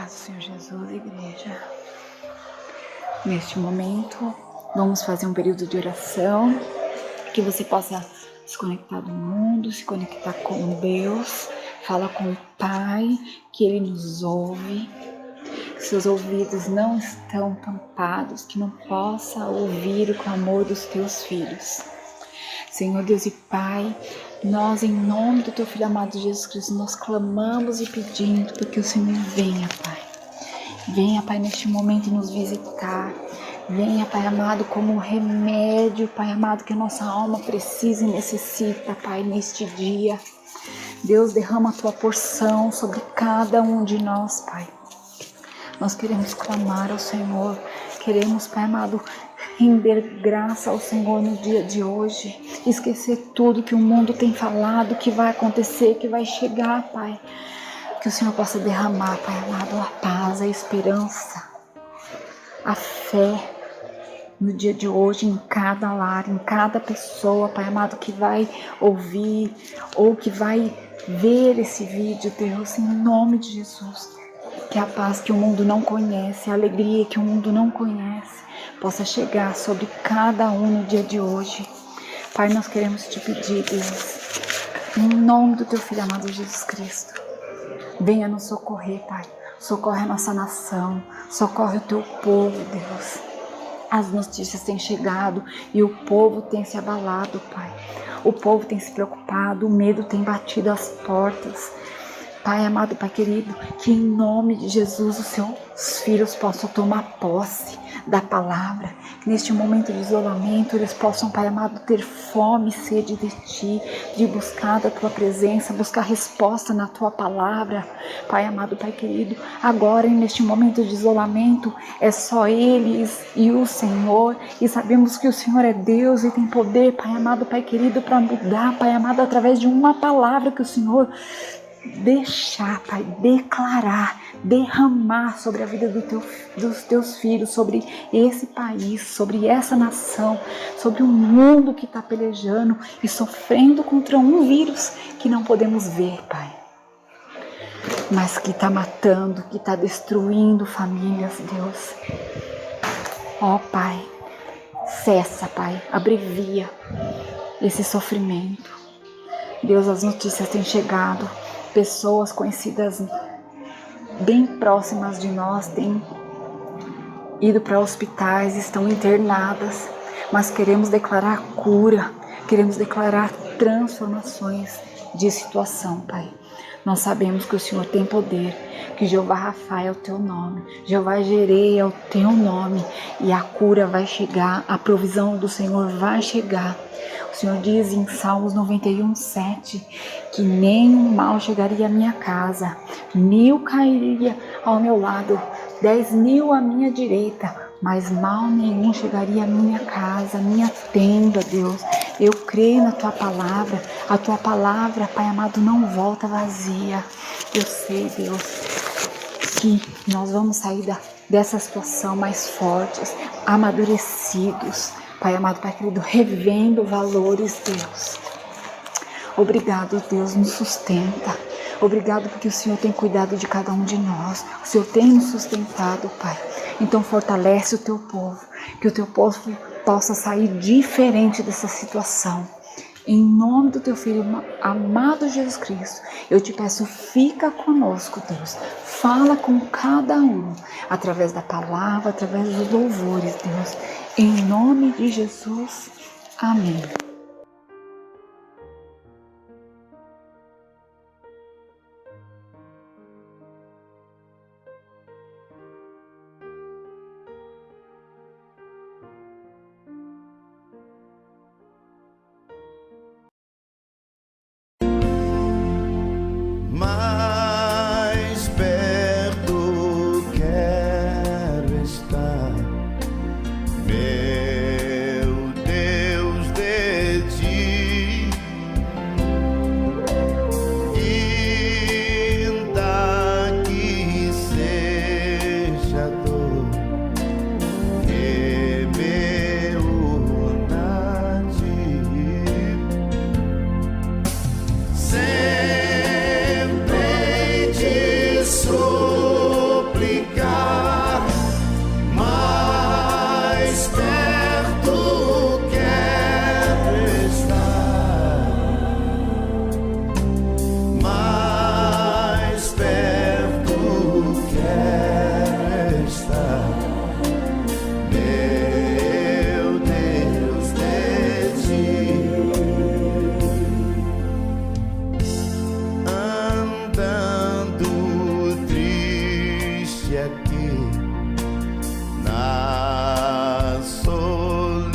paz do Senhor Jesus, igreja. Neste momento, vamos fazer um período de oração, que você possa se conectar do mundo, se conectar com Deus, fala com o Pai, que Ele nos ouve, que seus ouvidos não estão tampados, que não possa ouvir o clamor dos teus filhos. Senhor Deus e Pai, nós em nome do Teu Filho amado Jesus Cristo, nós clamamos e pedimos para que o Senhor venha, Pai. Venha, Pai, neste momento nos visitar. Venha, Pai amado, como remédio, Pai amado, que a nossa alma precisa e necessita, Pai, neste dia. Deus, derrama a Tua porção sobre cada um de nós, Pai. Nós queremos clamar ao Senhor, queremos, Pai amado, render graça ao Senhor no dia de hoje, esquecer tudo que o mundo tem falado, que vai acontecer, que vai chegar, Pai. Que o Senhor possa derramar, Pai amado, a paz, a esperança, a fé no dia de hoje, em cada lar, em cada pessoa, Pai amado, que vai ouvir ou que vai ver esse vídeo, Deus, em nome de Jesus. Que a paz que o mundo não conhece, a alegria que o mundo não conhece, possa chegar sobre cada um no dia de hoje. Pai, nós queremos te pedir, Deus, em nome do Teu Filho amado Jesus Cristo, venha nos socorrer, Pai. Socorre a nossa nação, socorre o Teu povo, Deus. As notícias têm chegado e o povo tem se abalado, Pai. O povo tem se preocupado, o medo tem batido as portas. Pai amado, Pai querido, que em nome de Jesus os seus filhos possam tomar posse da palavra, que neste momento de isolamento eles possam, Pai amado, ter fome e sede de Ti, de buscar da Tua presença, buscar resposta na Tua palavra. Pai amado, Pai querido, agora neste momento de isolamento é só eles e o Senhor, e sabemos que o Senhor é Deus e tem poder, Pai amado, Pai querido, para mudar, Pai amado, através de uma palavra que o Senhor deixar, Pai, declarar, derramar sobre a vida dos Teus filhos, sobre esse país, sobre essa nação, sobre o mundo que está pelejando e sofrendo contra um vírus que não podemos ver, Pai, mas que está matando, que está destruindo famílias, Deus. Ó Pai, cessa, Pai, abrevia esse sofrimento. Deus, as notícias têm chegado. Pessoas conhecidas bem próximas de nós têm ido para hospitais, estão internadas, mas queremos declarar cura, queremos declarar transformações de situação, Pai. Nós sabemos que o Senhor tem poder, que Jeová Rafa é o Teu nome, Jeová Jireh é o Teu nome, e a cura vai chegar, a provisão do Senhor vai chegar. O Senhor diz em Salmos 91:7 que nenhum mal chegaria à minha casa, 1000 cairia ao meu lado, 10.000 à minha direita, mas mal nenhum chegaria à minha casa, à minha tenda, Deus. Eu creio na Tua palavra, a Tua palavra, Pai amado, não volta vazia. Eu sei, Deus, que nós vamos sair dessa situação mais fortes, amadurecidos, Pai amado, Pai querido, revendo valores, Deus. Obrigado, Deus, nos sustenta. Obrigado porque o Senhor tem cuidado de cada um de nós. O Senhor tem nos sustentado, Pai. Então fortalece o Teu povo, que o Teu povo possa sair diferente dessa situação. Em nome do Teu Filho amado Jesus Cristo, eu te peço, fica conosco, Deus. Fala com cada um, através da palavra, através dos louvores, Deus. Em nome de Jesus, amém. Mais perto quero estar, meu Deus, triste aqui na solidão.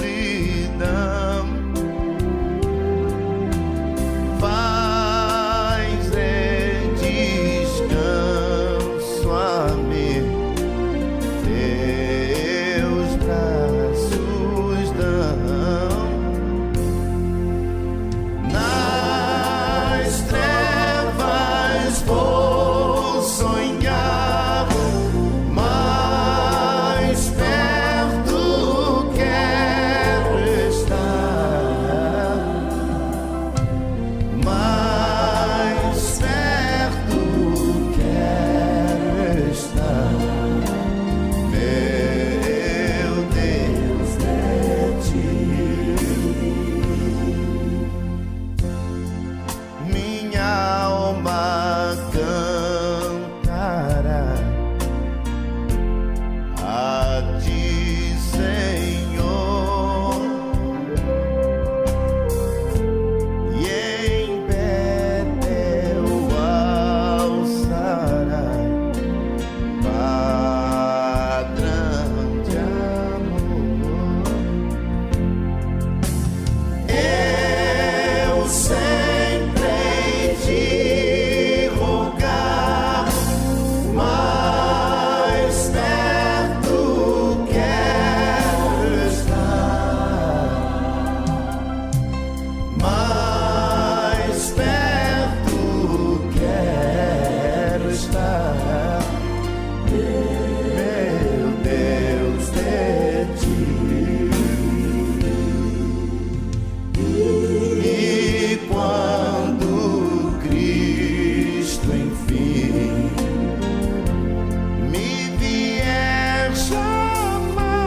Faz descanso a mim, teus braços dão. Nas trevas vou sonhar, mais perto quero estar, mais perto quero estar, meu Deus, de ti. Minha alma cantará a ti, Senhor, e em Betel alçará padrão de amor. Eu sempre hei de rogar, mais perto quero estar, mais perto quero estar, meu Deus, de ti. E quando Cristo enfim me vier chamar,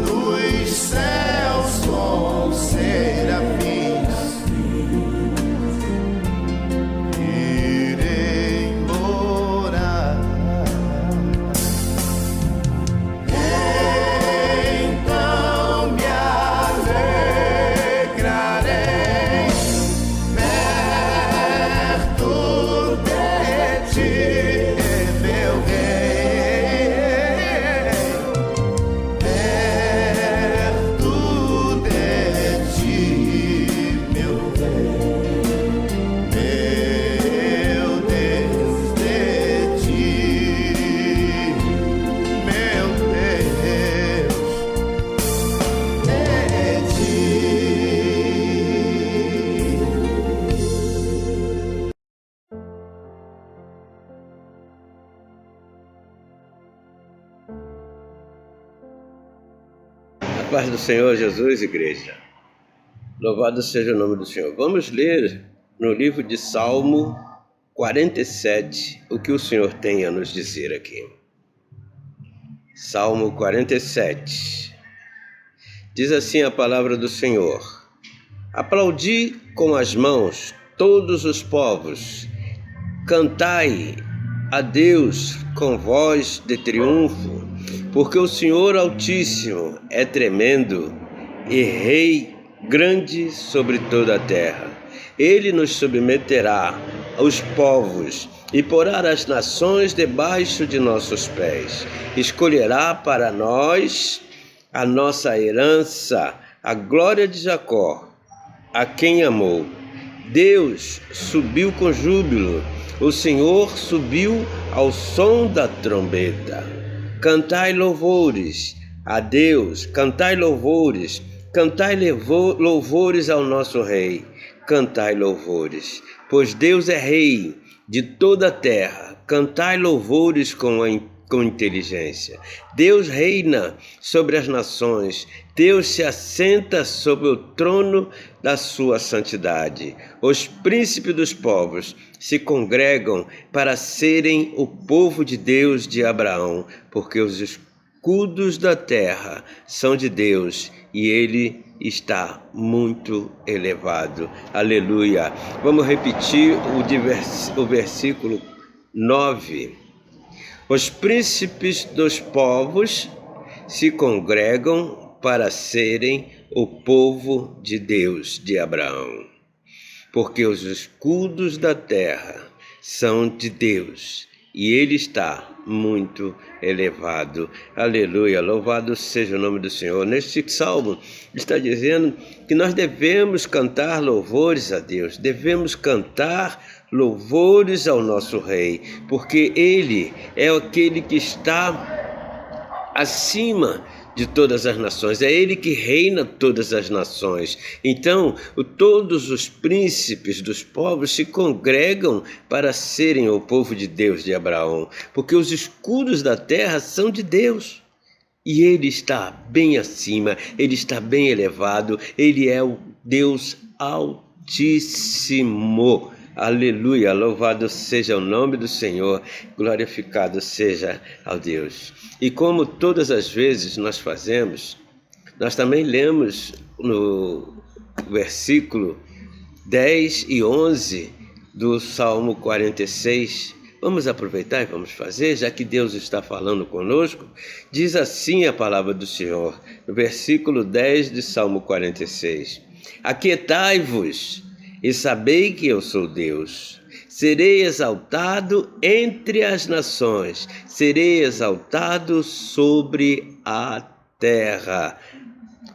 nos céus com serafins irei morar. Então me alegrarei perto de ti, meu rei, perto de ti, meu rei, meu Deus, de ti, meu Deus, de ti. A paz do Senhor Jesus, igreja. Louvado seja o nome do Senhor. Vamos ler no livro de Salmo 47 o que o Senhor tem a nos dizer aqui. Salmo 47. Diz assim a palavra do Senhor: aplaudi com as mãos todos os povos, cantai a Deus com voz de triunfo, porque o Senhor Altíssimo é tremendo e Rei grande sobre toda a terra. Ele nos submeterá aos povos e porá as nações debaixo de nossos pés. Escolherá para nós a nossa herança, a glória de Jacó, a quem amou. Deus subiu com júbilo, o Senhor subiu ao som da trombeta. Cantai louvores a Deus, cantai louvores ao nosso Rei, cantai louvores, pois Deus é Rei de toda a terra. Cantai louvores com inteligência. Deus reina sobre as nações. Deus se assenta sobre o trono da sua santidade. Os príncipes dos povos se congregam para serem o povo de Deus de Abraão, porque os escudos da terra são de Deus e ele está muito elevado. Aleluia. Vamos repetir o versículo 9. Os príncipes dos povos se congregam para serem o povo de Deus de Abraão, porque os escudos da terra são de Deus e Ele está muito elevado. Aleluia, louvado seja o nome do Senhor. Neste salmo está dizendo que nós devemos cantar louvores a Deus, devemos cantar louvores ao nosso Rei, porque Ele é aquele que está acima de todas as nações, é Ele que reina todas as nações. Então, todos os príncipes dos povos se congregam para serem o povo de Deus de Abraão, porque os escudos da terra são de Deus. E Ele está bem acima, Ele está bem elevado, Ele é o Deus Altíssimo. Aleluia, louvado seja o nome do Senhor, glorificado seja ao Deus. E como todas as vezes nós fazemos, nós também lemos no versículo 10 e 11 do Salmo 46. Vamos aproveitar e vamos fazer, já que Deus está falando conosco. Diz assim a palavra do Senhor, no versículo 10 de Salmo 46. Aquietai-vos e sabei que eu sou Deus. Serei exaltado entre as nações, serei exaltado sobre a terra.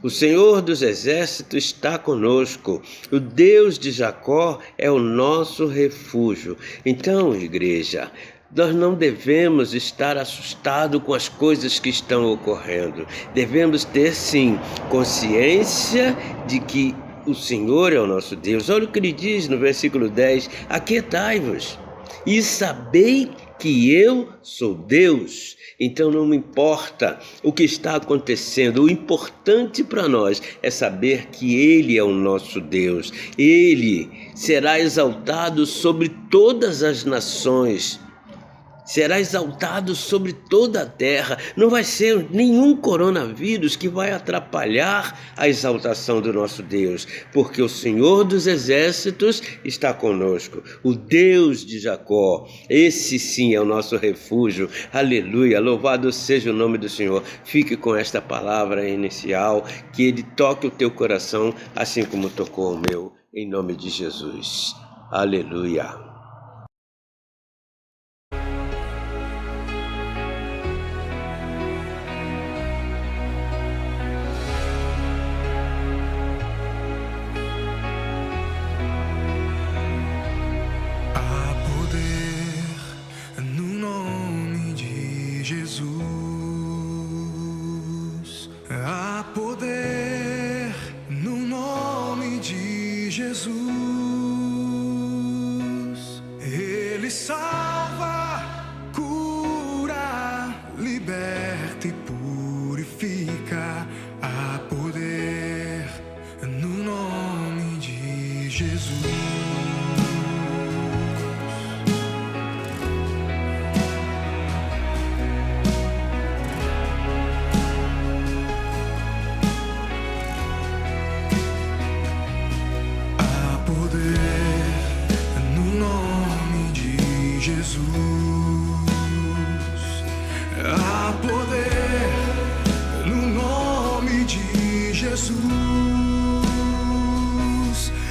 O Senhor dos Exércitos está conosco, o Deus de Jacó é o nosso refúgio. Então, igreja, nós não devemos estar assustados com as coisas que estão ocorrendo. Devemos ter, sim, consciência de que o Senhor é o nosso Deus. Olha o que ele diz no versículo 10. Aquietai-vos e sabei que eu sou Deus. Então não me importa o que está acontecendo. O importante para nós é saber que Ele é o nosso Deus. Ele será exaltado sobre todas as nações. Será exaltado sobre toda a terra. Não vai ser nenhum coronavírus que vai atrapalhar a exaltação do nosso Deus, porque o Senhor dos Exércitos está conosco, o Deus de Jacó. Esse sim é o nosso refúgio. Aleluia, louvado seja o nome do Senhor. Fique com esta palavra inicial, que Ele toque o teu coração, assim como tocou o meu, em nome de Jesus. Aleluia. Jesus, há poder no nome de Jesus. Ele salva, cura, liberta e purifica. Há poder no nome de Jesus. Há poder no nome de Jesus.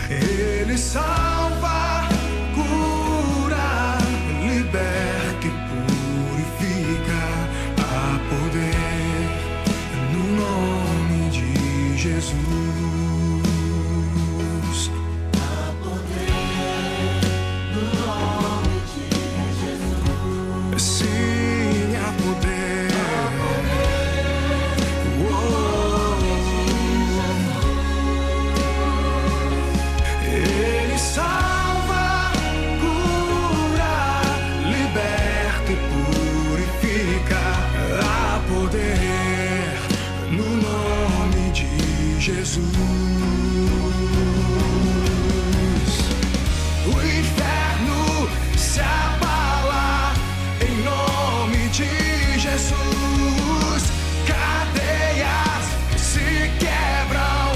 Ele salva, cura, liberta e purifica. Há poder no nome de Jesus. Jesus, o inferno se abala em nome de Jesus, cadeias se quebram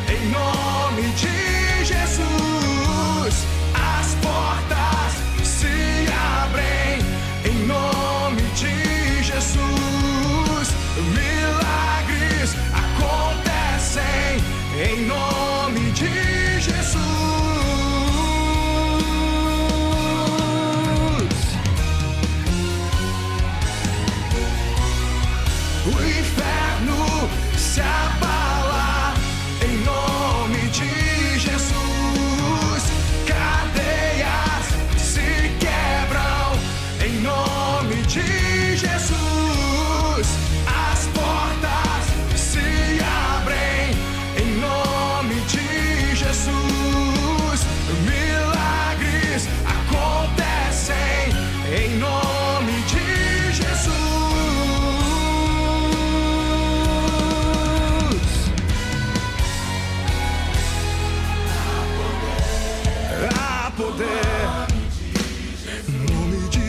em nome de Jesus, as portas se abrem em nome de Jesus, milagres acontecem em nome de Jesus.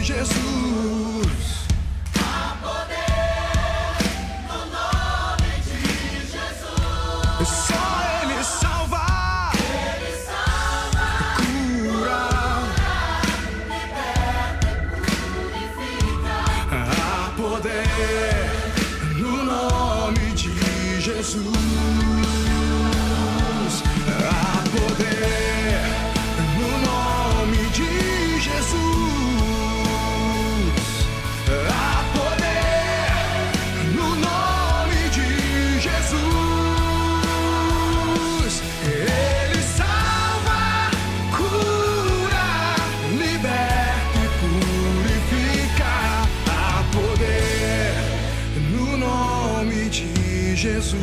de Jesus. Há poder no nome de Jesus. Só Ele salva, Ele salva, cura. liberta e purifica. Há poder no nome de Jesus. Há poder no nome de Jesus. Há poder no nome de Jesus. Ele salva, cura, liberta e purifica. Há poder no nome de Jesus.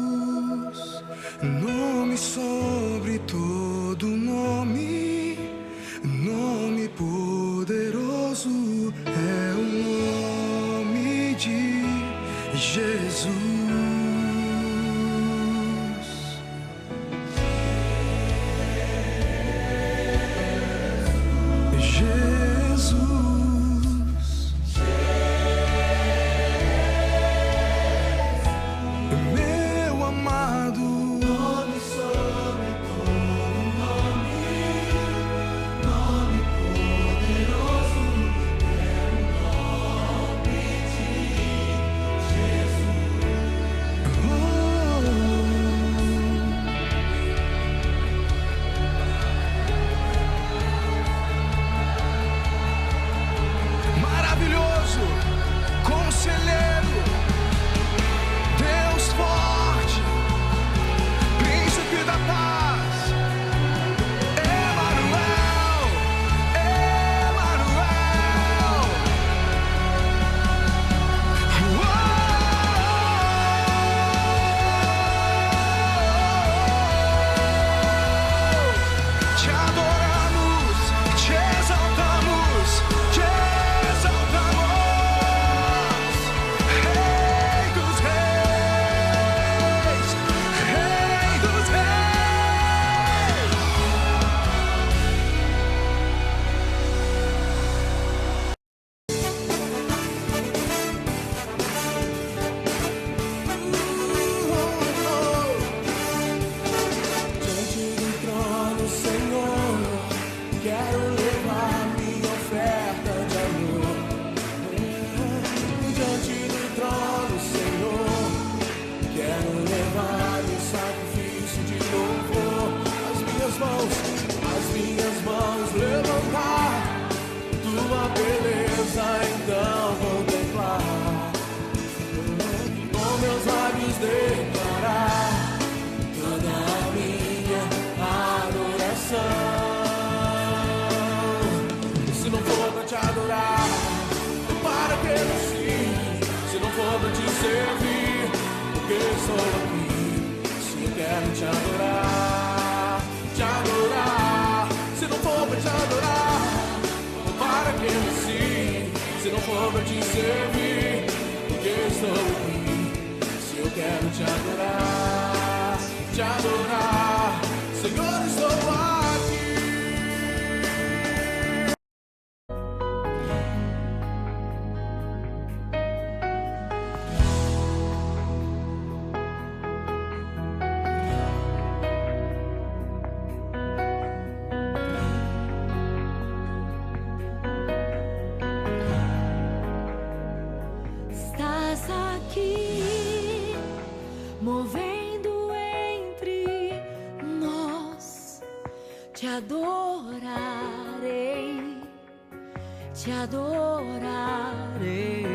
Jesus, nome sobre todo nome, nome poderoso é o nome de Jesus. Jesus, meu amado, Nome sobre todo nome, nome poderoso é o nome de Jesus. maravilhoso, conselheiro, Deus forte, príncipe da paz, Emanuel, Emanuel. Te adoramos, te exaltamos, te exaltamos. Rei dos reis, Rei dos reis. Diante do trono, Senhor, quero levar minha oferta de amor. Diante do trono, Senhor, quero levar um sacrifício de louvor. As minhas mãos levantar, tua beleza então contemplar. Com meus lábios declarar toda a minha adoração. Se não for pra te adorar, para que eu sim? Se não for pra te servir, porque estou aqui? Se eu quero te adorar, te adorar. Se não for pra te adorar, para que eu sim? Se não for pra te servir, porque estou aqui? Se eu quero te adorar, Senhor, estou aqui. Estás aqui, movendo entre nós. Te adorarei, te adorarei.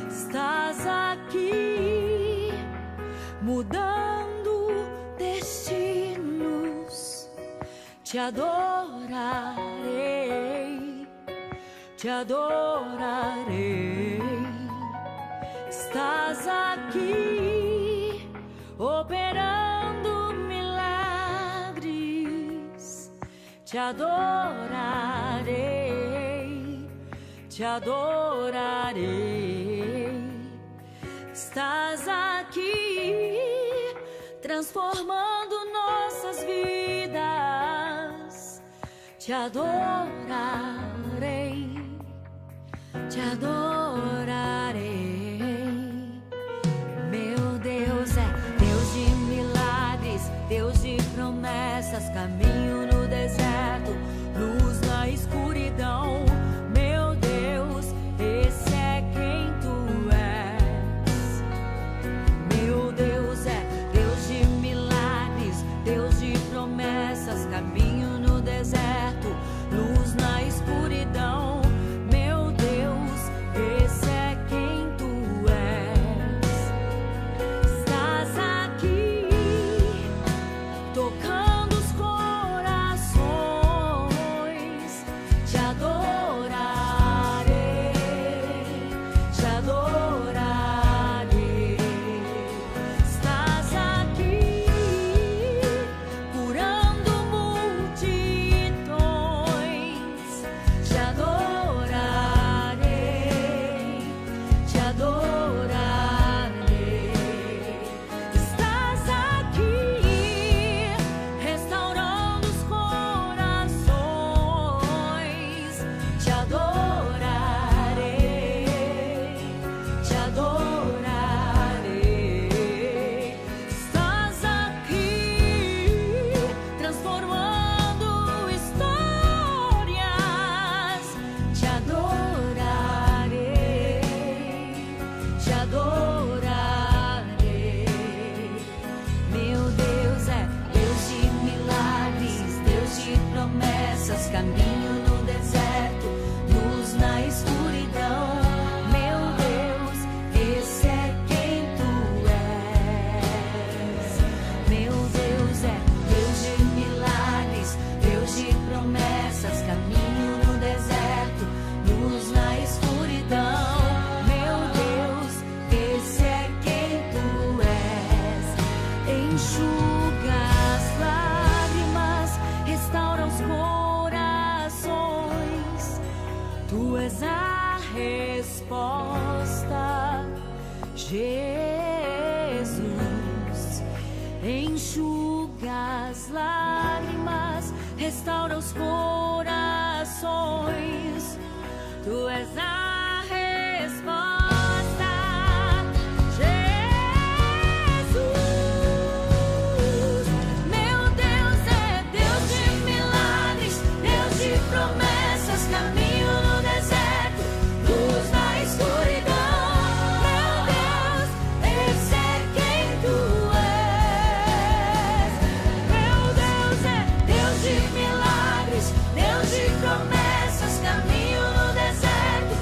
Estás aqui, mudando destinos. Te adorarei, te adorarei. aqui, operando milagres. Te adorarei, te adorarei. Estás aqui, transformando nossas vidas. Te adorarei, te adorarei. Meu Deus é Deus de milagres, Deus de promessas, caminho no deserto, luz na escuridão. Meu Deus, esse é quem tu és. Meu Deus é Deus de milagres, Deus de promessas, caminho no deserto, luz na escuridão. Meu Deus, esse é quem tu és. Estás aqui, tocando os corações. Te adorarei, te adorarei. Estás aqui, curando multidões. Te adorarei, te adorarei. Estás aqui, restaurando os corações. Te adorarei, te adorarei. Estás aqui, transformando histórias. Te adorarei, te adorarei. Meu Deus é Deus de milagres, Deus de promessas, caminho no deserto, luz na escuridão. Meu Deus, esse é quem tu és. Meu Deus é Deus de milagres, Deus de promessas, caminho no deserto, luz na escuridão. Meu Deus, esse é quem tu és. Enxuga as lágrimas, restaura os corações. Tu és a resposta, Jesus. Enxuga as lágrimas, restaura os corações. Tu és a resposta, Jesus. Meu Deus é Deus de milagres, Deus de promessas, caminho no deserto, luz na escuridão. Meu Deus, esse é quem tu és. Meu Deus é Deus de milagres, Deus de promessas, caminho no deserto,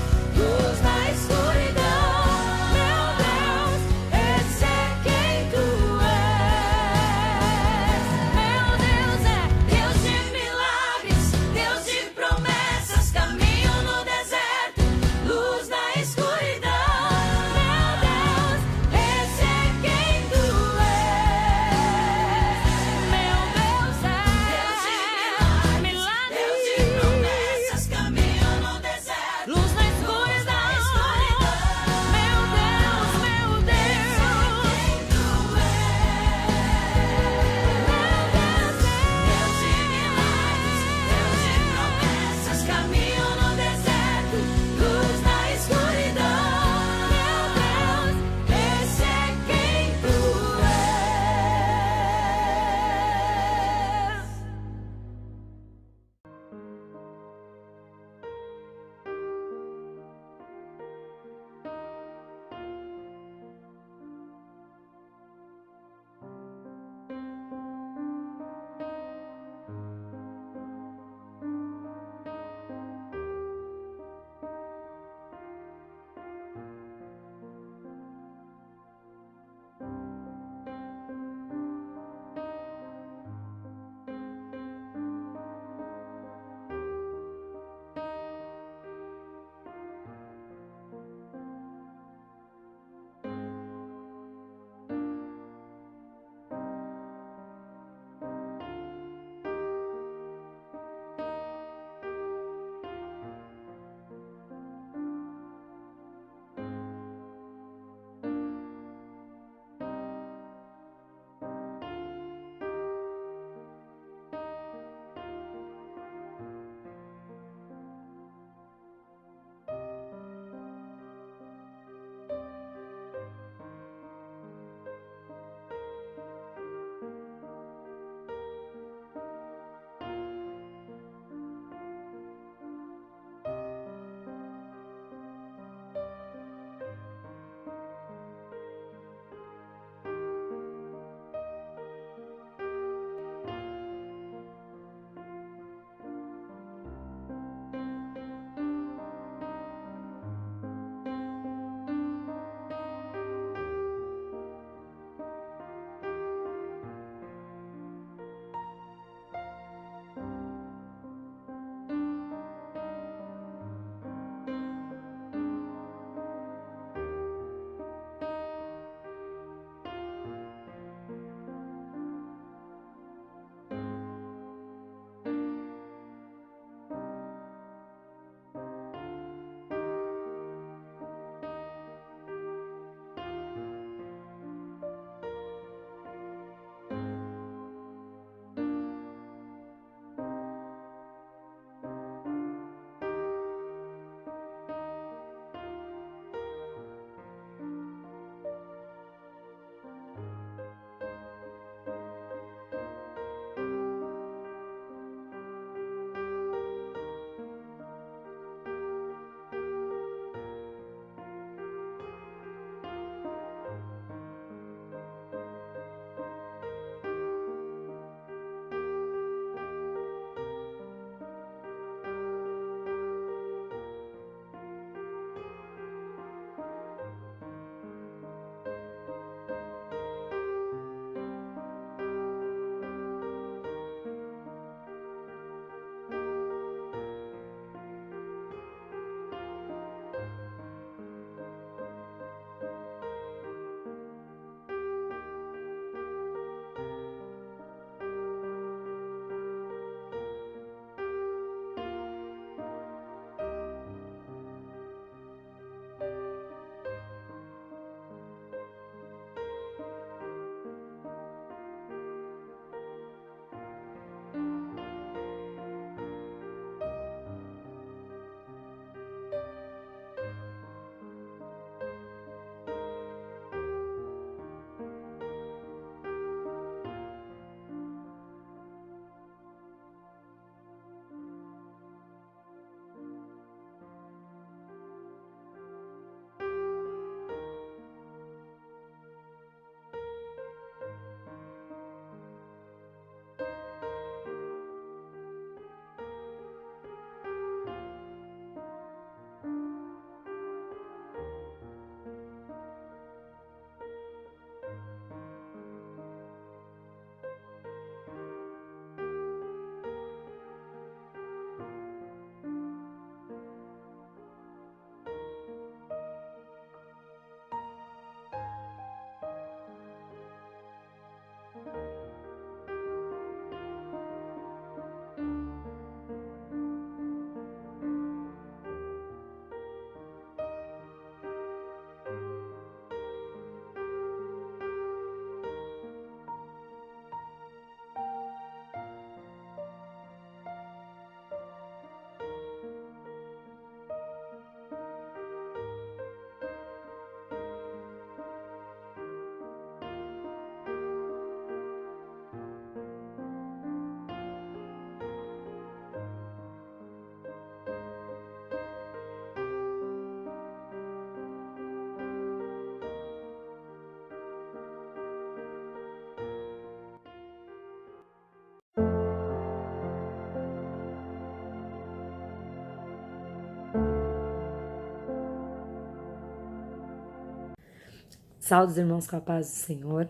Saúde os irmãos com a paz do Senhor.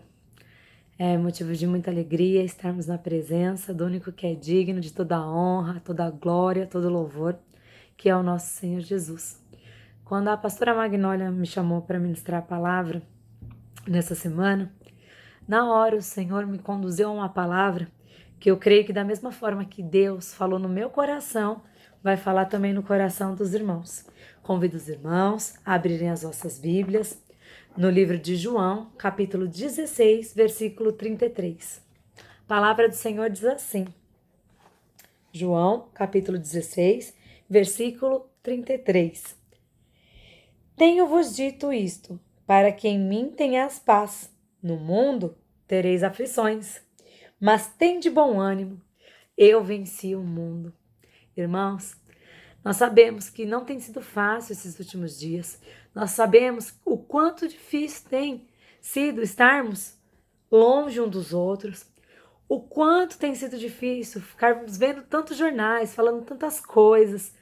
É motivo de muita alegria estarmos na presença do único que é digno de toda a honra, toda a glória, todo o louvor, que é o nosso Senhor Jesus. Quando a pastora Magnólia me chamou para ministrar a palavra nessa semana, na hora o Senhor me conduziu a uma palavra que eu creio que da mesma forma que Deus falou no meu coração, vai falar também no coração dos irmãos. Convido os irmãos a abrirem as vossas Bíblias no livro de João, capítulo 16, versículo 33. A palavra do Senhor diz assim. João, capítulo 16, versículo 33. Tenho-vos dito isto, para que em mim tenhas paz. No mundo tereis aflições, mas tende bom ânimo. Eu venci o mundo. Irmãos, nós sabemos que não tem sido fácil esses últimos dias. Nós sabemos o quanto difícil tem sido estarmos longe um dos outros. O quanto tem sido difícil ficarmos vendo tantos jornais, falando tantas coisas.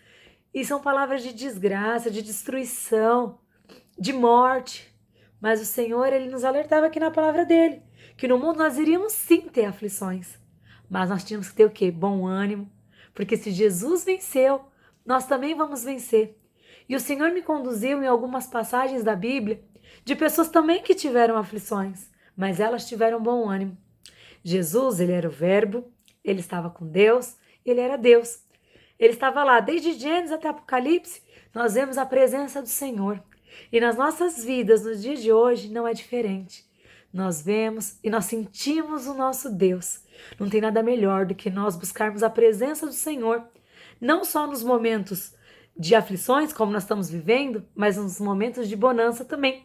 E são palavras de desgraça, de destruição, de morte. Mas o Senhor, Ele nos alertava aqui na palavra dEle, que no mundo nós iríamos sim ter aflições. Mas nós tínhamos que ter o quê? Bom ânimo. Porque se Jesus venceu, nós também vamos vencer. E o Senhor me conduziu em algumas passagens da Bíblia de pessoas também que tiveram aflições, mas elas tiveram bom ânimo. Jesus, Ele era o Verbo, Ele estava com Deus, Ele era Deus. Ele estava lá, desde Gênesis até Apocalipse, nós vemos a presença do Senhor. E nas nossas vidas, nos dias de hoje, não é diferente. Nós vemos e nós sentimos o nosso Deus. Não tem nada melhor do que nós buscarmos a presença do Senhor, não só nos momentos de aflições, como nós estamos vivendo, mas nos momentos de bonança também.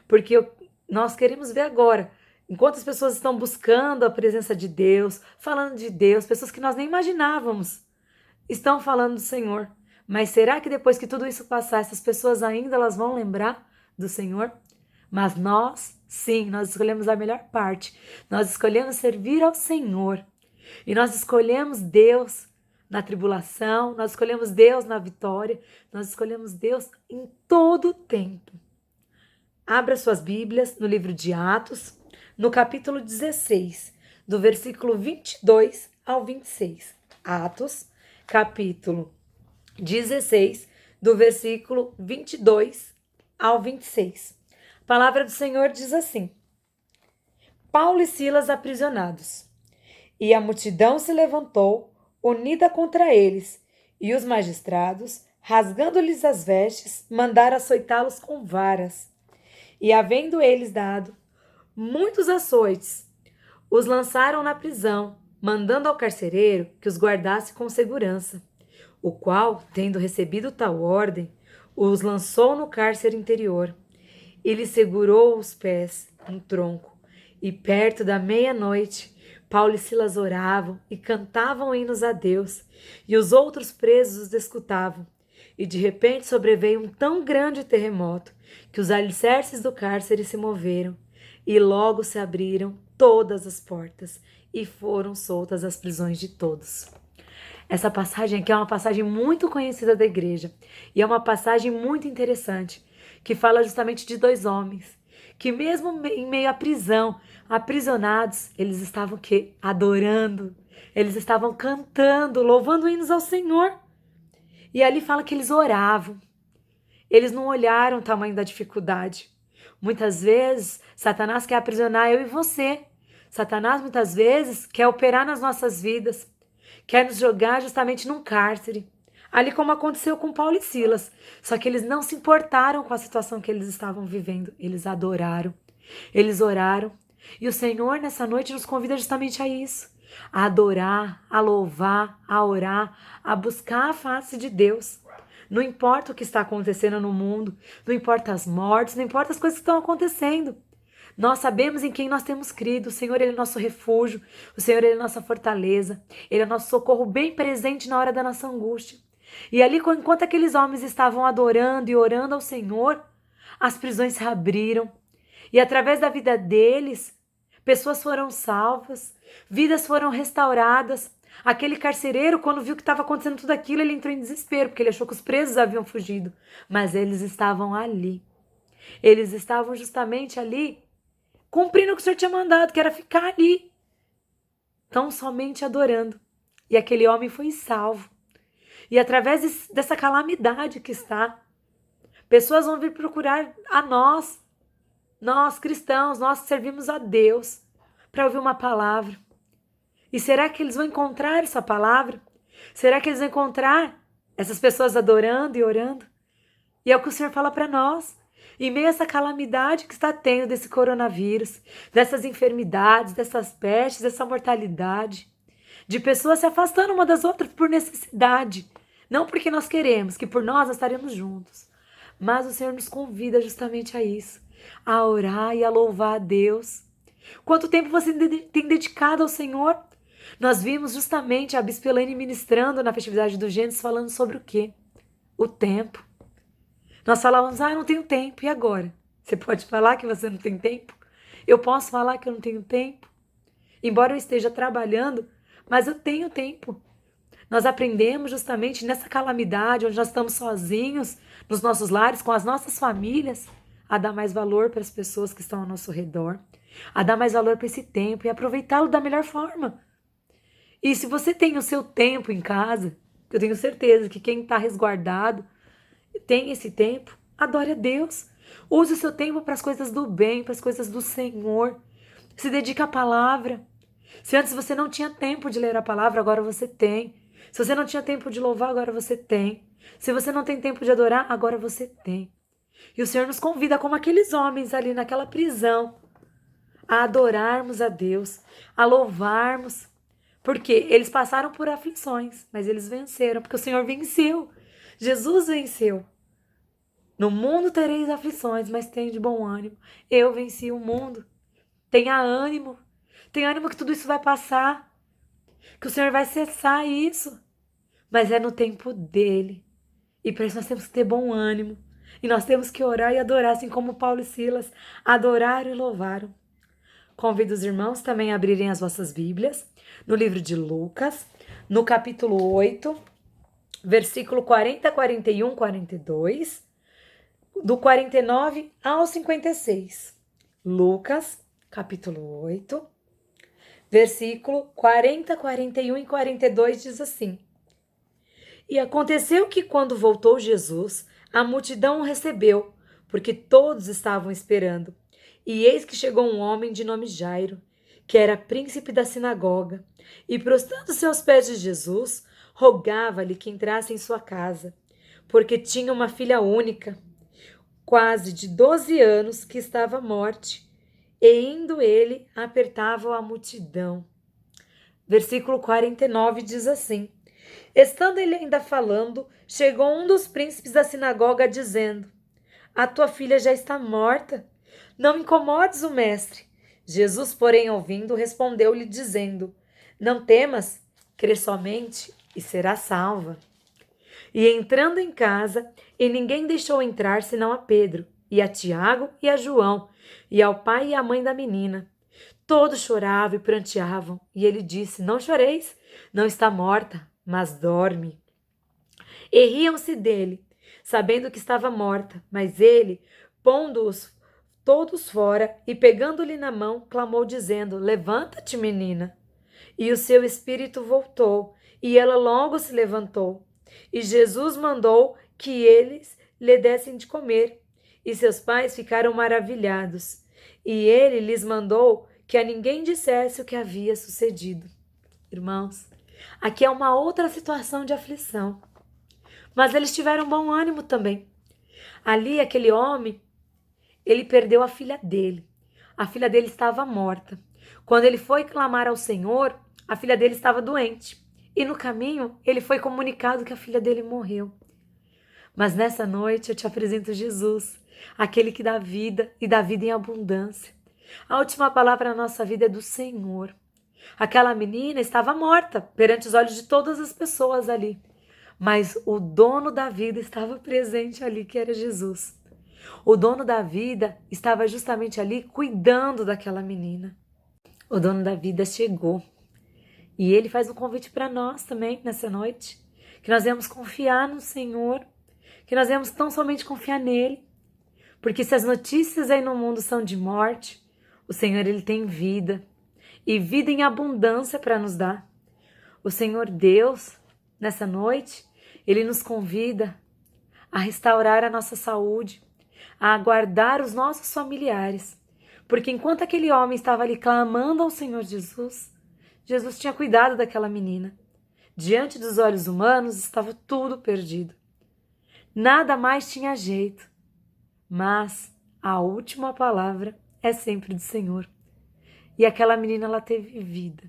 Porque nós queremos ver agora, enquanto as pessoas estão buscando a presença de Deus, falando de Deus, pessoas que nós nem imaginávamos estão falando do Senhor. Mas será que depois que tudo isso passar, essas pessoas ainda elas vão lembrar do Senhor? Mas nós, sim, nós escolhemos a melhor parte. Nós escolhemos servir ao Senhor. E nós escolhemos Deus na tribulação, nós escolhemos Deus na vitória, nós escolhemos Deus em todo o tempo. Abra suas Bíblias no livro de Atos, no capítulo 16, do versículo 22 ao 26. Atos, capítulo 16, do versículo 22 ao 26. A palavra do Senhor diz assim: Paulo e Silas aprisionados. E a multidão se levantou, unida contra eles, e os magistrados, rasgando-lhes as vestes, mandaram açoitá-los com varas. E havendo eles dado muitos açoites, os lançaram na prisão, mandando ao carcereiro que os guardasse com segurança, o qual, tendo recebido tal ordem, os lançou no cárcere interior, e lhe segurou os pés no tronco, e perto da meia-noite, Paulo e Silas oravam e cantavam hinos a Deus, e os outros presos os escutavam. E de repente sobreveio um tão grande terremoto que os alicerces do cárcere se moveram, e logo se abriram todas as portas, e foram soltas as prisões de todos. Essa passagem aqui é uma passagem muito conhecida da igreja, e é uma passagem muito interessante, que fala justamente de dois homens, que mesmo em meio à prisão, aprisionados, eles estavam o quê? Adorando, eles estavam cantando, louvando hinos ao Senhor. E ali fala que eles oravam, eles não olharam o tamanho da dificuldade. Muitas vezes, Satanás quer aprisionar eu e você. Satanás muitas vezes quer operar nas nossas vidas, quer nos jogar justamente num cárcere. Ali como aconteceu com Paulo e Silas. Só que eles não se importaram com a situação que eles estavam vivendo. Eles adoraram, eles oraram. E o Senhor nessa noite nos convida justamente a isso. A adorar, a louvar, a orar, a buscar a face de Deus. Não importa o que está acontecendo no mundo, não importa as mortes, não importa as coisas que estão acontecendo. Nós sabemos em quem nós temos crido. O Senhor, Ele é nosso refúgio, o Senhor, Ele é nossa fortaleza, Ele é nosso socorro bem presente na hora da nossa angústia. E ali, enquanto aqueles homens estavam adorando e orando ao Senhor, as prisões se abriram. E através da vida deles, pessoas foram salvas, vidas foram restauradas. Aquele carcereiro, quando viu que estava acontecendo tudo aquilo, ele entrou em desespero, porque ele achou que os presos haviam fugido. Mas eles estavam ali. Eles estavam justamente ali, cumprindo o que o Senhor tinha mandado, que era ficar ali, tão somente adorando. E aquele homem foi salvo. E através dessa calamidade que está, pessoas vão vir procurar a nós cristãos, nós que servimos a Deus, para ouvir uma palavra. E será que eles vão encontrar essa palavra? Será que eles vão encontrar essas pessoas adorando e orando? E é o que o Senhor fala para nós. Em meio a essa calamidade que está tendo desse coronavírus, dessas enfermidades, dessas pestes, dessa mortalidade, de pessoas se afastando uma das outras por necessidade, não porque nós queremos, que por nós estaremos juntos. Mas o Senhor nos convida justamente a isso, a orar e a louvar a Deus. Quanto tempo você tem dedicado ao Senhor? Nós vimos justamente a Bispa Elaine ministrando na festividade do Gênesis, falando sobre o quê? O tempo. Nós falávamos, eu não tenho tempo, e agora? Você pode falar que você não tem tempo? Eu posso falar que eu não tenho tempo? Embora eu esteja trabalhando, mas eu tenho tempo. Nós aprendemos justamente nessa calamidade, onde nós estamos sozinhos, nos nossos lares, com as nossas famílias, a dar mais valor para as pessoas que estão ao nosso redor, a dar mais valor para esse tempo e aproveitá-lo da melhor forma. E se você tem o seu tempo em casa, eu tenho certeza que quem está resguardado tem esse tempo, adore a Deus. Use o seu tempo para as coisas do bem, para as coisas do Senhor. Se dedique à palavra. Se antes você não tinha tempo de ler a palavra, agora você tem. Se você não tinha tempo de louvar, agora você tem. Se você não tem tempo de adorar, agora você tem. E o Senhor nos convida, como aqueles homens ali naquela prisão, a adorarmos a Deus, a louvarmos. Porque eles passaram por aflições, mas eles venceram, porque o Senhor venceu. Jesus venceu. No mundo tereis aflições, mas tenha de bom ânimo. Eu venci o mundo. Tenha ânimo. Tenha ânimo que tudo isso vai passar. Que o Senhor vai cessar isso. Mas é no tempo dele. E para isso nós temos que ter bom ânimo. E nós temos que orar e adorar, assim como Paulo e Silas adoraram e louvaram. Convido os irmãos também a abrirem as vossas Bíblias no livro de Lucas, no capítulo 8, versículo 40, 41, 42, do 49 ao 56. Lucas, capítulo 8, versículo 40, 41 e 42 diz assim: E aconteceu que quando voltou Jesus, a multidão o recebeu, porque todos estavam esperando. E eis que chegou um homem de nome Jairo, que era príncipe da sinagoga, e prostrando-se aos pés de Jesus, rogava-lhe que entrasse em sua casa, porque tinha uma filha única, quase de 12 anos, que estava à morte, e indo ele, apertava a multidão. Versículo 49 diz assim: Estando ele ainda falando, chegou um dos príncipes da sinagoga, dizendo: A tua filha já está morta, não incomodes o mestre. Jesus, porém, ouvindo, respondeu-lhe, dizendo: Não temas, crê somente e será salva. E entrando em casa, e ninguém deixou entrar senão a Pedro, e a Tiago e a João, e ao pai e à mãe da menina. Todos choravam e pranteavam, e ele disse: Não choreis, não está morta, mas dorme. E riam-se dele, sabendo que estava morta, mas ele, pondo-os todos fora e pegando-lhe na mão, clamou dizendo: Levanta-te, menina. E o seu espírito voltou, e ela logo se levantou. E Jesus mandou que eles lhe dessem de comer. E seus pais ficaram maravilhados. E ele lhes mandou que a ninguém dissesse o que havia sucedido. Irmãos, aqui é uma outra situação de aflição. Mas eles tiveram bom ânimo também. Ali, aquele homem, ele perdeu a filha dele. A filha dele estava morta. Quando ele foi clamar ao Senhor, a filha dele estava doente. E no caminho, ele foi comunicado que a filha dele morreu. Mas nessa noite eu te apresento Jesus, aquele que dá vida e dá vida em abundância. A última palavra na nossa vida é do Senhor. Aquela menina estava morta perante os olhos de todas as pessoas ali. Mas o dono da vida estava presente ali, que era Jesus. O dono da vida estava justamente ali cuidando daquela menina. O dono da vida chegou. E ele faz um convite para nós também nessa noite. Que nós devemos confiar no Senhor. Que nós devemos tão somente confiar nele. Porque se as notícias aí no mundo são de morte, o Senhor, Ele tem vida. E vida em abundância para nos dar. O Senhor Deus, nessa noite, Ele nos convida a restaurar a nossa saúde, a guardar os nossos familiares. Porque enquanto aquele homem estava ali clamando ao Senhor Jesus, Jesus tinha cuidado daquela menina. Diante dos olhos humanos estava tudo perdido. Nada mais tinha jeito. Mas a última palavra é sempre do Senhor. E aquela menina, ela teve vida.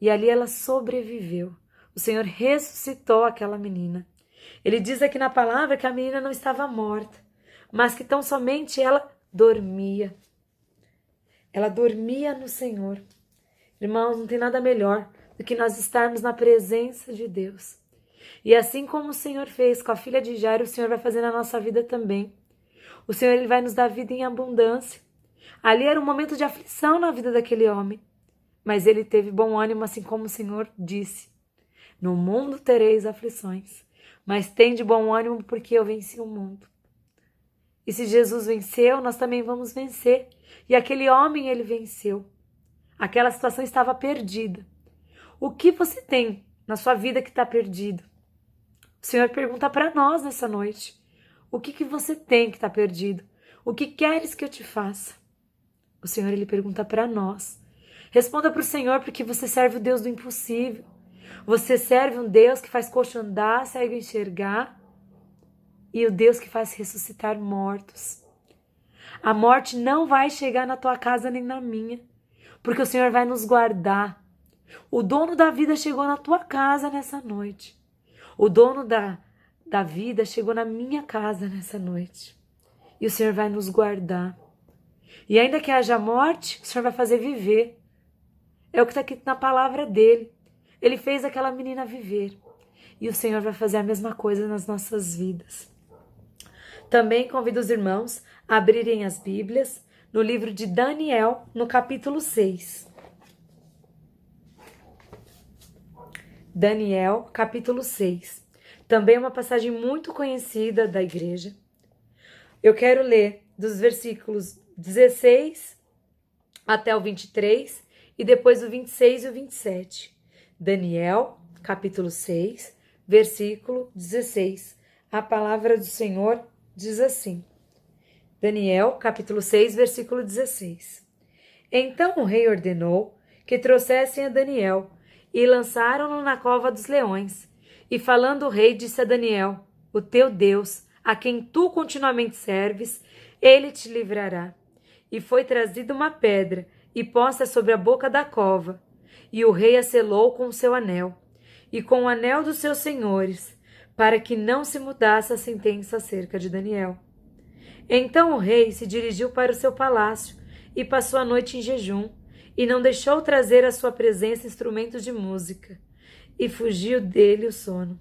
E ali ela sobreviveu. O Senhor ressuscitou aquela menina. Ele diz aqui na palavra que a menina não estava morta, mas que tão somente ela dormia. Ela dormia no Senhor. Irmãos, não tem nada melhor do que nós estarmos na presença de Deus. E assim como o Senhor fez com a filha de Jairo, o Senhor vai fazer na nossa vida também. O Senhor, Ele vai nos dar vida em abundância. Ali era um momento de aflição na vida daquele homem, mas ele teve bom ânimo, assim como o Senhor disse: no mundo tereis aflições, mas tende bom ânimo porque eu venci o mundo. E se Jesus venceu, nós também vamos vencer. E aquele homem, ele venceu. Aquela situação estava perdida. O que você tem na sua vida que está perdido? O Senhor pergunta para nós nessa noite. O que você tem que está perdido? O que queres que eu te faça? O Senhor, Ele pergunta para nós. Responda para o Senhor, porque você serve o Deus do impossível. Você serve um Deus que faz coxo andar, cego enxergar. E o Deus que faz ressuscitar mortos. A morte não vai chegar na tua casa nem na minha, porque o Senhor vai nos guardar. O dono da vida chegou na tua casa nessa noite. O dono da vida chegou na minha casa nessa noite. E o Senhor vai nos guardar. E ainda que haja morte, o Senhor vai fazer viver. É o que está aqui na palavra dele. Ele fez aquela menina viver. E o Senhor vai fazer a mesma coisa nas nossas vidas. Também convido os irmãos a abrirem as Bíblias no livro de Daniel, no capítulo 6. Daniel, capítulo 6. Também uma passagem muito conhecida da igreja. Eu quero ler dos versículos 16 até o 23 e depois o 26 e o 27. Daniel, capítulo 6, versículo 16. A palavra do Senhor diz assim. Daniel, capítulo 6, versículo 16. Então o rei ordenou que trouxessem a Daniel e lançaram-no na cova dos leões. E falando o rei, disse a Daniel: o teu Deus, a quem tu continuamente serves, ele te livrará. E foi trazida uma pedra e posta sobre a boca da cova. E o rei a selou com o seu anel e com o anel dos seus senhores, para que não se mudasse a sentença acerca de Daniel. Então o rei se dirigiu para o seu palácio e passou a noite em jejum, e não deixou trazer à sua presença instrumentos de música, e fugiu dele o sono.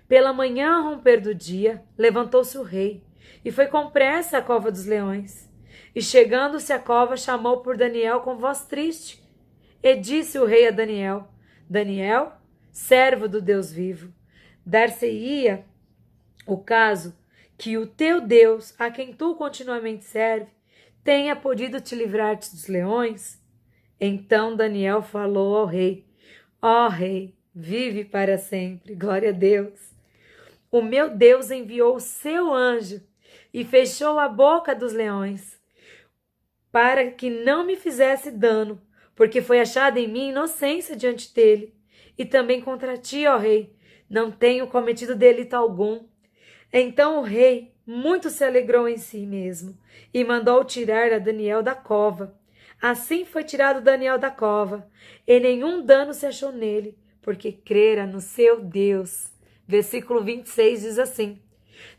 Pela manhã, ao romper do dia, levantou-se o rei, e foi com pressa à cova dos leões. E chegando-se à cova, chamou por Daniel com voz triste. E disse o rei a Daniel: Daniel, servo do Deus vivo, dar-se-ia o caso que o teu Deus, a quem tu continuamente serve, tenha podido te livrar-te dos leões? Então Daniel falou ao rei: ó rei, vive para sempre, glória a Deus. O meu Deus enviou o seu anjo e fechou a boca dos leões, para que não me fizesse dano, porque foi achada em mim inocência diante dele. E também contra ti, ó rei, não tenho cometido delito algum. Então o rei muito se alegrou em si mesmo e mandou tirar a Daniel da cova. Assim foi tirado Daniel da cova, e nenhum dano se achou nele, porque crera no seu Deus. Versículo 26 diz assim: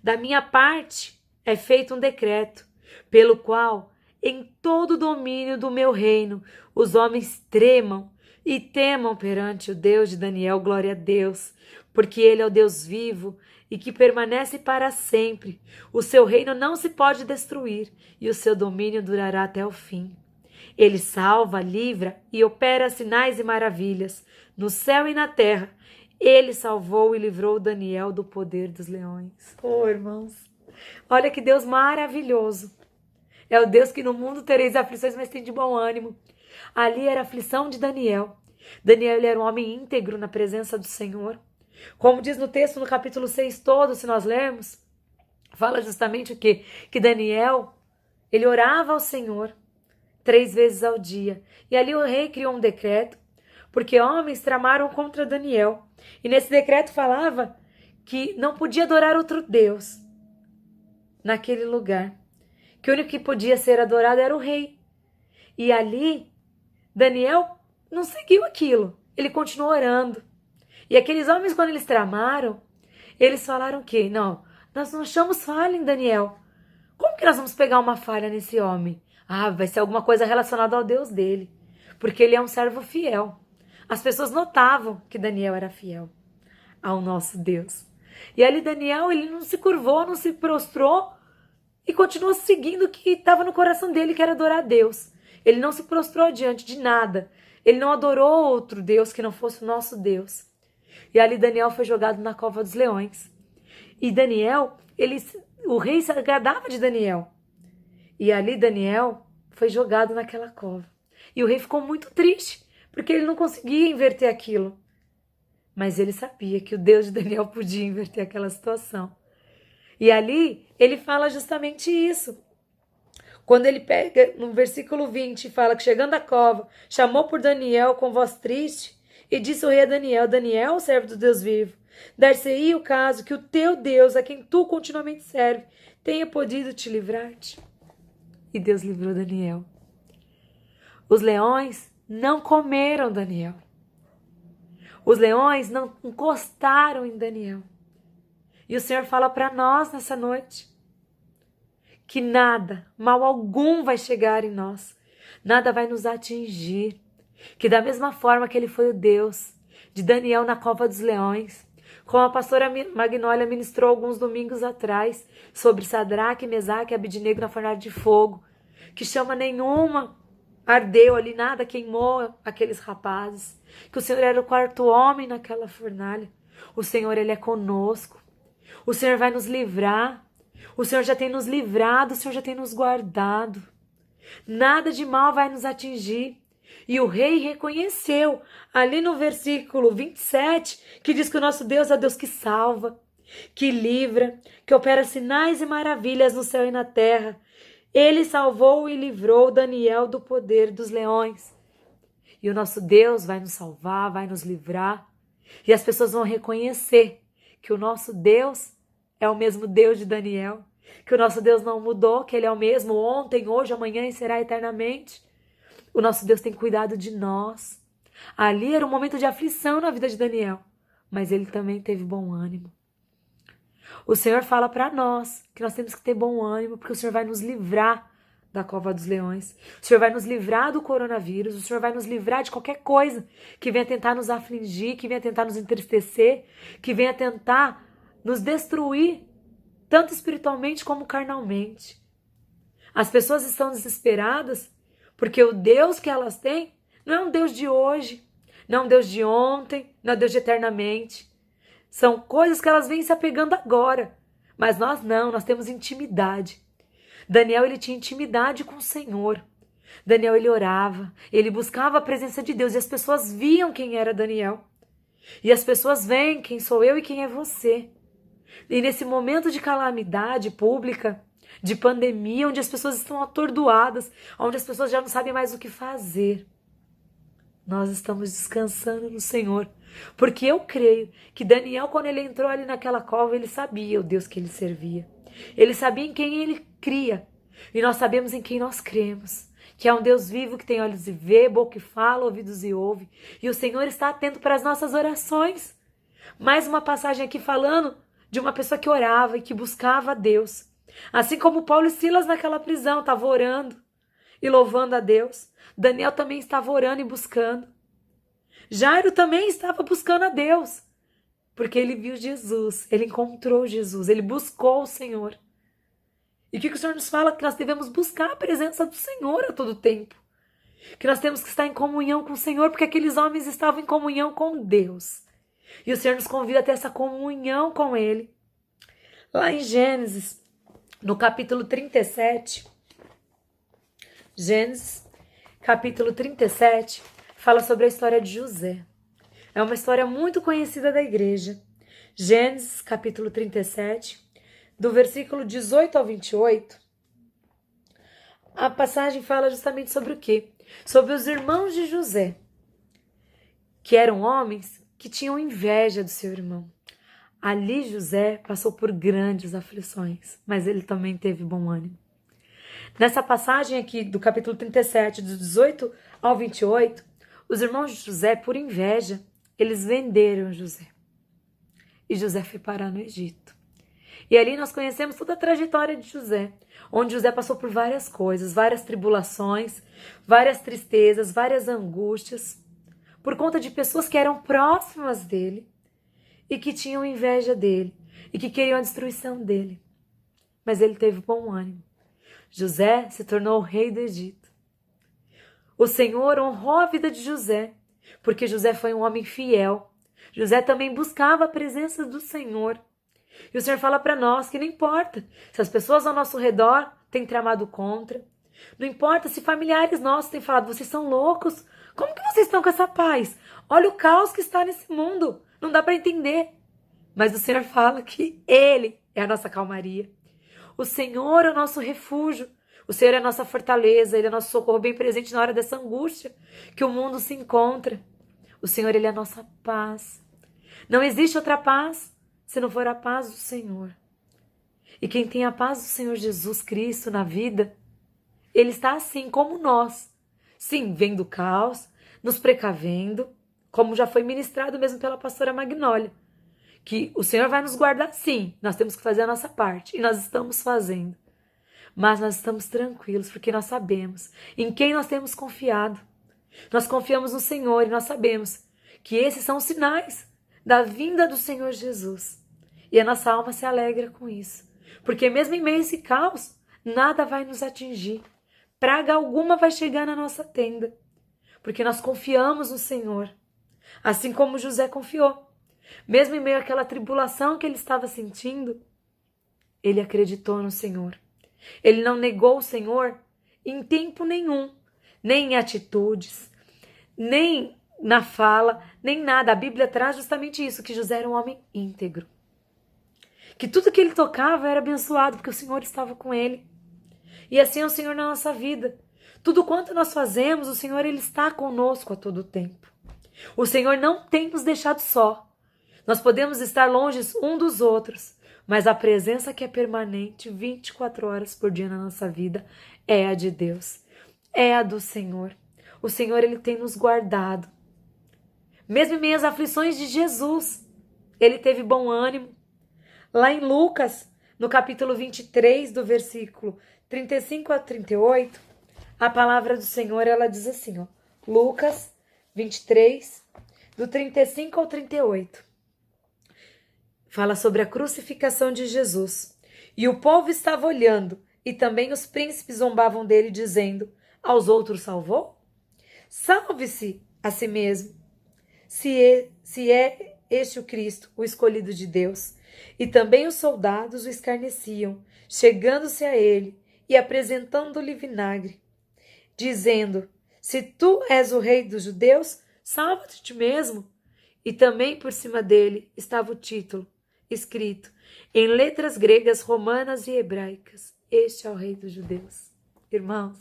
da minha parte é feito um decreto, pelo qual em todo o domínio do meu reino os homens tremam e temam perante o Deus de Daniel, glória a Deus, porque ele é o Deus vivo e que permanece para sempre. O seu reino não se pode destruir e o seu domínio durará até o fim. Ele salva, livra e opera sinais e maravilhas no céu e na terra. Ele salvou e livrou Daniel do poder dos leões. Oh, irmãos, Olha que Deus maravilhoso. É o Deus que no mundo tereis aflições, mas tem de bom ânimo. Ali era a aflição de Daniel. Daniel, ele era um homem íntegro na presença do Senhor. Como diz no texto, no capítulo 6 todo, se nós lermos, fala justamente o quê? Que Daniel, ele orava ao Senhor 3 vezes ao dia. E ali o rei criou um decreto, porque homens tramaram contra Daniel. E nesse decreto falava que não podia adorar outro Deus naquele lugar. Que o único que podia ser adorado era o rei. E ali, Daniel não seguiu aquilo. Ele continuou orando. E aqueles homens, quando eles tramaram, eles falaram que, não, nós não achamos falha em Daniel. Como que nós vamos pegar uma falha nesse homem? Ah, vai ser alguma coisa relacionada ao Deus dele. Porque ele é um servo fiel. As pessoas notavam que Daniel era fiel ao nosso Deus. E ali Daniel, ele não se curvou, não se prostrou e continuou seguindo o que estava no coração dele, que era adorar a Deus. Ele não se prostrou diante de nada. Ele não adorou outro Deus que não fosse o nosso Deus. E ali Daniel foi jogado na cova dos leões. E Daniel, o rei se agradava de Daniel. E ali Daniel foi jogado naquela cova. E o rei ficou muito triste, porque ele não conseguia inverter aquilo. Mas ele sabia que o Deus de Daniel podia inverter aquela situação. E ali ele fala justamente isso. Quando ele pega no versículo 20 e fala que chegando à cova, chamou por Daniel com voz triste e disse o rei a Daniel: Daniel, servo do Deus vivo, dar-se-ia o caso que o teu Deus, a quem tu continuamente serve, tenha podido te livrar-te. E Deus livrou Daniel. Os leões não comeram Daniel. Os leões não encostaram em Daniel. E o Senhor fala para nós nessa noite que nada, mal algum vai chegar em nós. Nada vai nos atingir. Que da mesma forma que ele foi o Deus de Daniel na cova dos leões, como a pastora Magnólia ministrou alguns domingos atrás sobre Sadraque, Mesaque e Abidnego na fornalha de fogo, que chama nenhuma ardeu ali, nada queimou aqueles rapazes, que o Senhor era o 4º homem naquela fornalha. O Senhor, ele é conosco. O Senhor vai nos livrar. O Senhor já tem nos livrado, o Senhor já tem nos guardado. Nada de mal vai nos atingir. E o rei reconheceu ali no versículo 27, que diz que o nosso Deus é o Deus que salva, que livra, que opera sinais e maravilhas no céu e na terra. Ele salvou e livrou Daniel do poder dos leões. E o nosso Deus vai nos salvar, vai nos livrar. E as pessoas vão reconhecer que o nosso Deus é o mesmo Deus de Daniel, que o nosso Deus não mudou, que ele é o mesmo ontem, hoje, amanhã e será eternamente. O nosso Deus tem cuidado de nós. Ali era um momento de aflição na vida de Daniel, mas ele também teve bom ânimo. O Senhor fala para nós que nós temos que ter bom ânimo, porque o Senhor vai nos livrar da cova dos leões. O Senhor vai nos livrar do coronavírus. O Senhor vai nos livrar de qualquer coisa que venha tentar nos afligir, que venha tentar nos entristecer, que venha tentar nos destruir, tanto espiritualmente como carnalmente. As pessoas estão desesperadas porque o Deus que elas têm não é um Deus de hoje, não é um Deus de ontem, não é um Deus de eternamente. São coisas que elas vêm se apegando agora. Mas nós não, nós temos intimidade. Daniel, ele tinha intimidade com o Senhor. Daniel, ele orava, ele buscava a presença de Deus e as pessoas viam quem era Daniel. E as pessoas veem quem sou eu e quem é você. E nesse momento de calamidade pública, de pandemia, onde as pessoas estão atordoadas, onde as pessoas já não sabem mais o que fazer, nós estamos descansando no Senhor. Porque eu creio que Daniel, quando ele entrou ali naquela cova, ele sabia o Deus que ele servia. Ele sabia em quem ele cria. E nós sabemos em quem nós cremos. Que é um Deus vivo que tem olhos e vê, boca e fala, ouvidos e ouve. E o Senhor está atento para as nossas orações. Mais uma passagem aqui falando de uma pessoa que orava e que buscava a Deus. Assim como Paulo e Silas naquela prisão estavam orando e louvando a Deus. Daniel também estava orando e buscando. Jairo também estava buscando a Deus. Porque ele viu Jesus, ele encontrou Jesus, ele buscou o Senhor. E o que o Senhor nos fala? Que nós devemos buscar a presença do Senhor a todo tempo. Que nós temos que estar em comunhão com o Senhor, porque aqueles homens estavam em comunhão com Deus. E o Senhor nos convida a ter essa comunhão com Ele. Lá em Gênesis, No capítulo 37, Gênesis, capítulo 37, fala sobre a história de José. É uma história muito conhecida da igreja. Gênesis, capítulo 37, do versículo 18 ao 28, a passagem fala justamente sobre o quê? Sobre os irmãos de José, que eram homens que tinham inveja do seu irmão. Ali José passou por grandes aflições, mas ele também teve bom ânimo. Nessa passagem aqui do capítulo 37, do 18 ao 28, os irmãos de José, por inveja, eles venderam José. E José foi parar no Egito. E ali nós conhecemos toda a trajetória de José, onde José passou por várias coisas, várias tribulações, várias tristezas, várias angústias, por conta de pessoas que eram próximas dele e que tinham inveja dele e que queriam a destruição dele. Mas ele teve bom ânimo. José se tornou o rei do Egito. O Senhor honrou a vida de José, porque José foi um homem fiel. José também buscava a presença do Senhor. E o Senhor fala para nós que não importa se as pessoas ao nosso redor têm tramado contra, não importa se familiares nossos têm falado, vocês são loucos, como que vocês estão com essa paz? Olha o caos que está nesse mundo, não dá para entender. Mas o Senhor fala que Ele é a nossa calmaria. O Senhor é o nosso refúgio, o Senhor é a nossa fortaleza, Ele é o nosso socorro bem presente na hora dessa angústia que o mundo se encontra. O Senhor, Ele é a nossa paz. Não existe outra paz se não for a paz do Senhor. E quem tem a paz do Senhor Jesus Cristo na vida, ele está assim como nós. Sim, vendo o caos, nos precavendo, como já foi ministrado mesmo pela pastora Magnólia. Que o Senhor vai nos guardar, sim, nós temos que fazer a nossa parte. E nós estamos fazendo. Mas nós estamos tranquilos, porque nós sabemos em quem nós temos confiado. Nós confiamos no Senhor e nós sabemos que esses são os sinais da vinda do Senhor Jesus. E a nossa alma se alegra com isso. Porque mesmo em meio a esse caos, nada vai nos atingir. Praga alguma vai chegar na nossa tenda. Porque nós confiamos no Senhor. Assim como José confiou. Mesmo em meio àquela tribulação que ele estava sentindo, ele acreditou no Senhor. Ele não negou o Senhor em tempo nenhum. Nem em atitudes, nem na fala, nem nada. A Bíblia traz justamente isso, que José era um homem íntegro. Que tudo que ele tocava era abençoado, porque o Senhor estava com ele. E assim é o Senhor na nossa vida. Tudo quanto nós fazemos, o Senhor, Ele está conosco a todo tempo. O Senhor não tem nos deixado só. Nós podemos estar longe um dos outros, mas a presença que é permanente 24 horas por dia na nossa vida é a de Deus. É a do Senhor. O Senhor, Ele tem nos guardado. Mesmo em meio às aflições de Jesus, Ele teve bom ânimo. Lá em Lucas, no capítulo 23, do versículo 35 a 38, a palavra do Senhor, ela diz assim, ó, Lucas 23, do 35 ao 38. Fala sobre a crucificação de Jesus. E o povo estava olhando, e também os príncipes zombavam dele, dizendo, aos outros salvou? Salve-se a si mesmo, se é este o Cristo, o escolhido de Deus. E também os soldados o escarneciam, chegando-se a ele e apresentando-lhe vinagre, dizendo, se tu és o rei dos judeus, salva-te ti mesmo. E também por cima dele estava o título, escrito, em letras gregas, romanas e hebraicas, este é o rei dos judeus. Irmãos,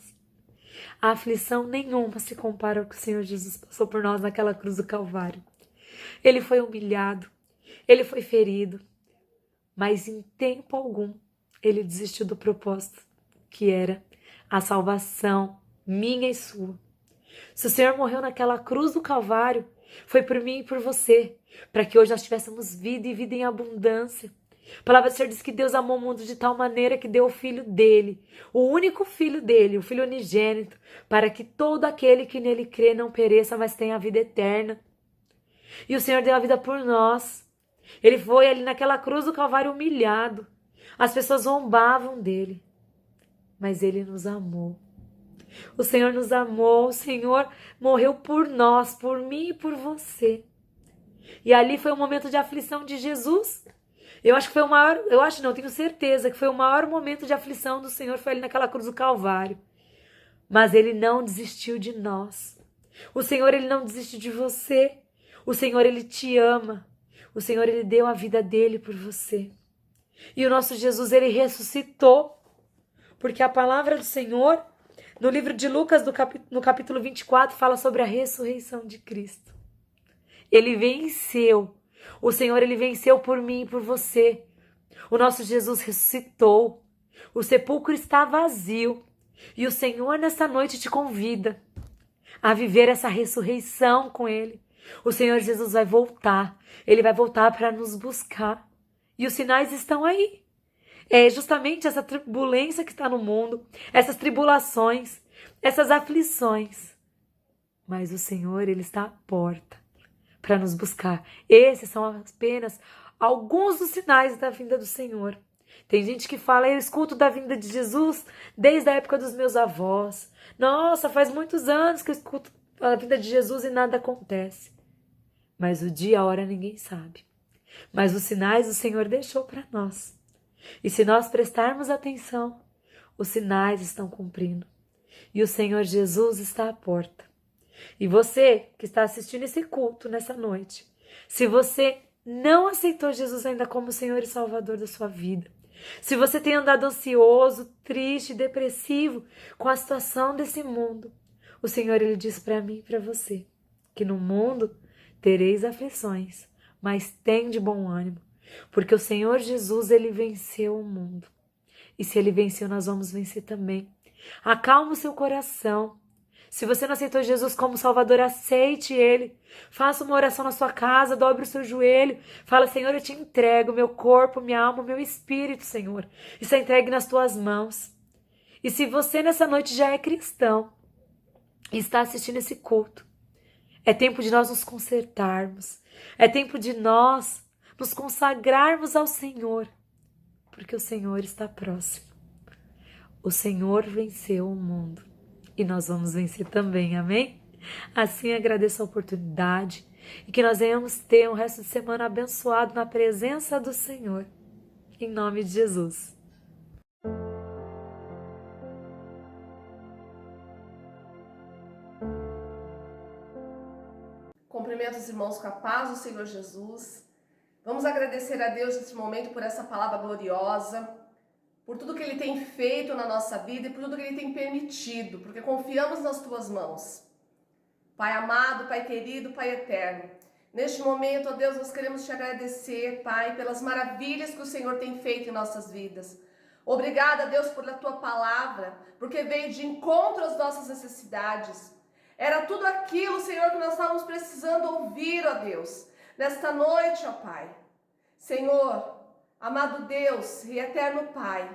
a aflição nenhuma se compara ao que o Senhor Jesus passou por nós naquela cruz do Calvário. Ele foi humilhado, ele foi ferido, mas em tempo algum ele desistiu do propósito, que era a salvação minha e sua. Se o Senhor morreu naquela cruz do Calvário, foi por mim e por você, para que hoje nós tivéssemos vida e vida em abundância. A palavra do Senhor diz que Deus amou o mundo de tal maneira que deu o Filho dele, o único Filho dele, o Filho unigênito, para que todo aquele que nele crê não pereça, mas tenha a vida eterna. E o Senhor deu a vida por nós. Ele foi ali naquela cruz do Calvário humilhado. As pessoas zombavam dele, mas ele nos amou. O Senhor nos amou, o Senhor morreu por nós, por mim e por você. E ali foi um momento de aflição de Jesus. Eu acho que foi o maior, eu acho não, tenho certeza que foi o maior momento de aflição do Senhor, foi ali naquela cruz do Calvário. Mas Ele não desistiu de nós. O Senhor, Ele não desistiu de você. O Senhor, Ele te ama. O Senhor, Ele deu a vida dele por você. E o nosso Jesus, Ele ressuscitou. Porque a palavra do Senhor, no livro de Lucas, no capítulo 24, fala sobre a ressurreição de Cristo. Ele venceu. O Senhor, Ele venceu por mim e por você. O nosso Jesus ressuscitou. O sepulcro está vazio. E o Senhor, nessa noite, te convida a viver essa ressurreição com Ele. O Senhor Jesus vai voltar. Ele vai voltar para nos buscar. E os sinais estão aí. É justamente essa turbulência que está no mundo, essas tribulações, essas aflições. Mas o Senhor, Ele está à porta para nos buscar. Esses são apenas alguns dos sinais da vinda do Senhor. Tem gente que fala, eu escuto da vinda de Jesus desde a época dos meus avós. Nossa, faz muitos anos que eu escuto a vinda de Jesus e nada acontece. Mas o dia, a hora, ninguém sabe. Mas os sinais o Senhor deixou para nós. E se nós prestarmos atenção, os sinais estão cumprindo. E o Senhor Jesus está à porta. E você que está assistindo esse culto nessa noite, se você não aceitou Jesus ainda como Senhor e Salvador da sua vida, se você tem andado ansioso, triste, depressivo com a situação desse mundo, o Senhor, Ele diz para mim e para você que no mundo tereis aflições, mas tem de bom ânimo, porque o Senhor Jesus, Ele venceu o mundo. E se Ele venceu, nós vamos vencer também. Acalma o seu coração. Se você não aceitou Jesus como Salvador, aceite Ele. Faça uma oração na sua casa, dobre o seu joelho. Fala, Senhor, eu te entrego meu corpo, minha alma, meu espírito, Senhor. Está entregue nas tuas mãos. E se você nessa noite já é cristão e está assistindo esse culto, é tempo de nós nos consertarmos. É tempo de nós nos consagrarmos ao Senhor. Porque o Senhor está próximo. O Senhor venceu o mundo. E nós vamos vencer também, amém? Assim agradeço a oportunidade e que nós venhamos ter um resto de semana abençoado na presença do Senhor. Em nome de Jesus. Cumprimento os irmãos com a paz do Senhor Jesus. Vamos agradecer a Deus nesse momento por essa palavra gloriosa, por tudo que Ele tem feito na nossa vida e por tudo que Ele tem permitido, porque confiamos nas Tuas mãos. Pai amado, Pai querido, Pai eterno, neste momento, ó Deus, nós queremos Te agradecer, Pai, pelas maravilhas que o Senhor tem feito em nossas vidas. Obrigada, Deus, por a Tua palavra, porque veio de encontro às nossas necessidades. Era tudo aquilo, Senhor, que nós estávamos precisando ouvir, ó Deus, nesta noite, ó Pai. Senhor, amado Deus e eterno Pai,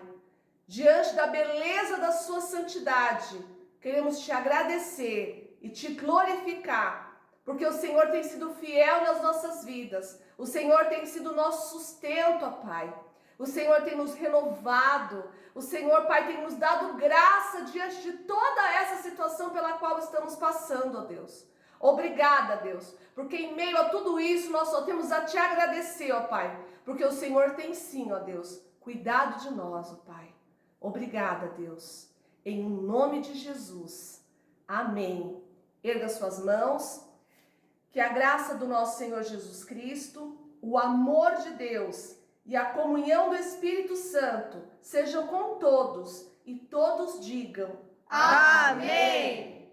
diante da beleza da Sua santidade, queremos Te agradecer e Te glorificar, porque o Senhor tem sido fiel nas nossas vidas, o Senhor tem sido nosso sustento, ó Pai, o Senhor tem nos renovado, o Senhor, Pai, tem nos dado graça diante de toda essa situação pela qual estamos passando, ó Deus. Obrigada, Deus, porque em meio a tudo isso nós só temos a Te agradecer, ó Pai, porque o Senhor tem sim, ó Deus, cuidado de nós, ó Pai. Obrigada, Deus, em nome de Jesus. Amém. Erga suas mãos, que a graça do nosso Senhor Jesus Cristo, o amor de Deus e a comunhão do Espírito Santo sejam com todos e todos digam amém.